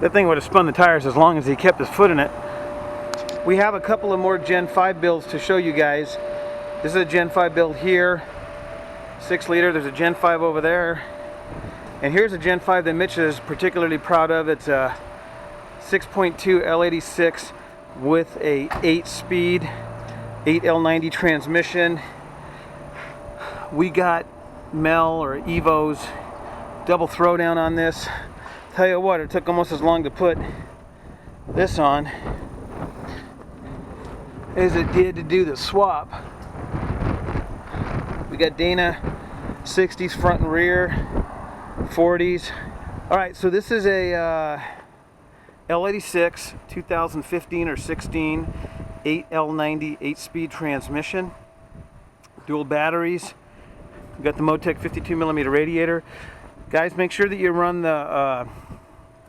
That thing would have spun the tires as long as he kept his foot in it. We have a couple of more Gen 5 builds to show you guys. This is a Gen 5 build here, 6 liter. There's a Gen 5 over there. And here's a Gen 5 that Mitch is particularly proud of. It's a 6.2 L86 with a 8-speed 8L90 transmission. We got Mel or EVO's double throwdown on this. Tell you what, it took almost as long to put this on as it did to do the swap. We got Dana 60s front and rear, 40s. Alright, so this is a L86 2015 or 16 8L90 8-speed transmission, dual batteries. We got the MoTech 52mm radiator. Guys, make sure that you run the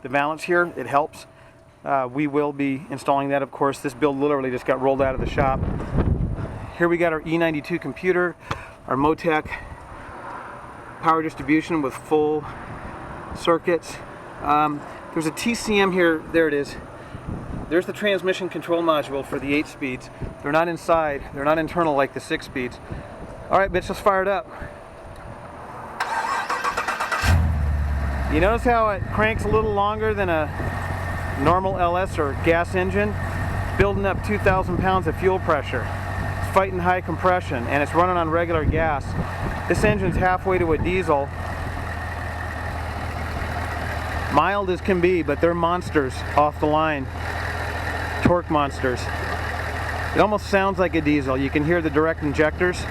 valance here. It helps. We will be installing that, of course. This build literally just got rolled out of the shop. Here we got our E92 computer, our MoTech power distribution with full circuits. There's a TCM here. There it is. There's the transmission control module for the 8 speeds. They're not inside. They're not internal like the 6 speeds. All right, bitch, let's fire it up. You notice how it cranks a little longer than a normal LS or gas engine? It's building up 2,000 pounds of fuel pressure. It's fighting high compression, and it's running on regular gas. This engine's halfway to a diesel. Mild as can be, but they're monsters off the line. Torque monsters. It almost sounds like a diesel. You can hear the direct injectors.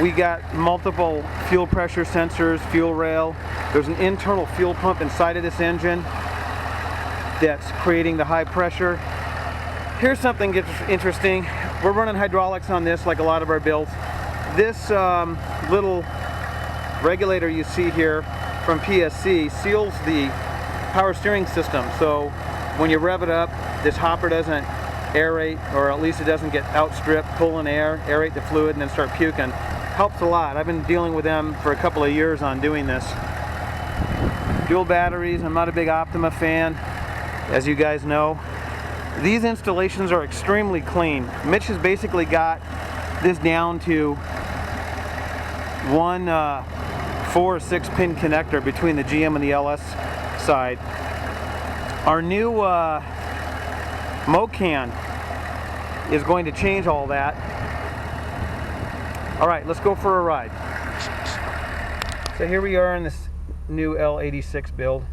We got multiple fuel pressure sensors, fuel rail. There's an internal fuel pump inside of this engine that's creating the high pressure. Here's something interesting. We're running hydraulics on this like a lot of our builds. This little regulator you see here from PSC seals the power steering system. So when you rev it up, this hopper doesn't aerate, or at least it doesn't get outstripped, pull in air, aerate the fluid, and then start puking. Helps a lot. I've been dealing with them for a couple of years on doing this. Dual batteries. I'm not a big Optima fan, as you guys know. These installations are extremely clean. Mitch has basically got this down to one 4 or 6 pin connector between the GM and the LS side. Our new Mocan is going to change all that. Alright, let's go for a ride. So here we are in this new L86 build.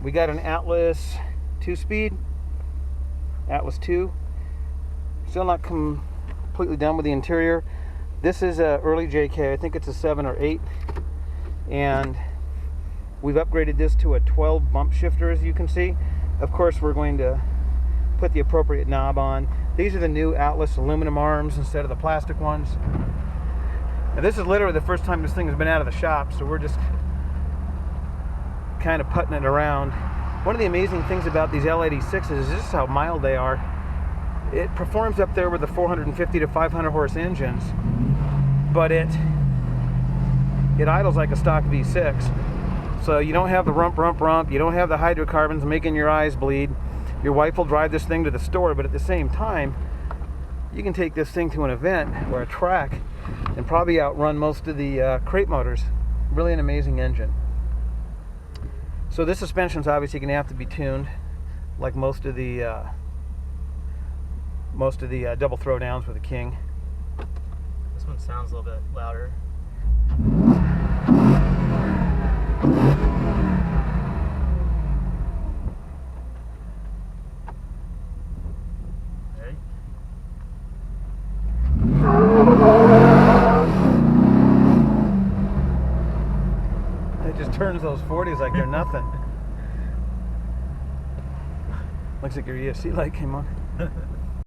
We got an Atlas 2-speed, Atlas 2. Still not completely done with the interior. This is an early JK, I think it's a 7 or 8. And we've upgraded this to a 12 bump shifter, as you can see. Of course, we're going to put the appropriate knob on. These are the new Atlas aluminum arms instead of the plastic ones. Now, this is literally the first time this thing has been out of the shop, so we're just kind of putting it around. One of the amazing things about these L86s is just how mild they are. It performs up there with the 450 to 500 horse engines, but it idles like a stock V6. So you don't have the rump, you don't have the hydrocarbons making your eyes bleed. Your wife will drive this thing to the store, but at the same time, you can take this thing to an event or a track and probably outrun most of the crate motors. Really an amazing engine. So this suspension's obviously going to have to be tuned, like most of the double throwdowns with the King. This one sounds a little bit louder. Ready? It just turns those 40s like they're nothing. Looks like your ESC light came on.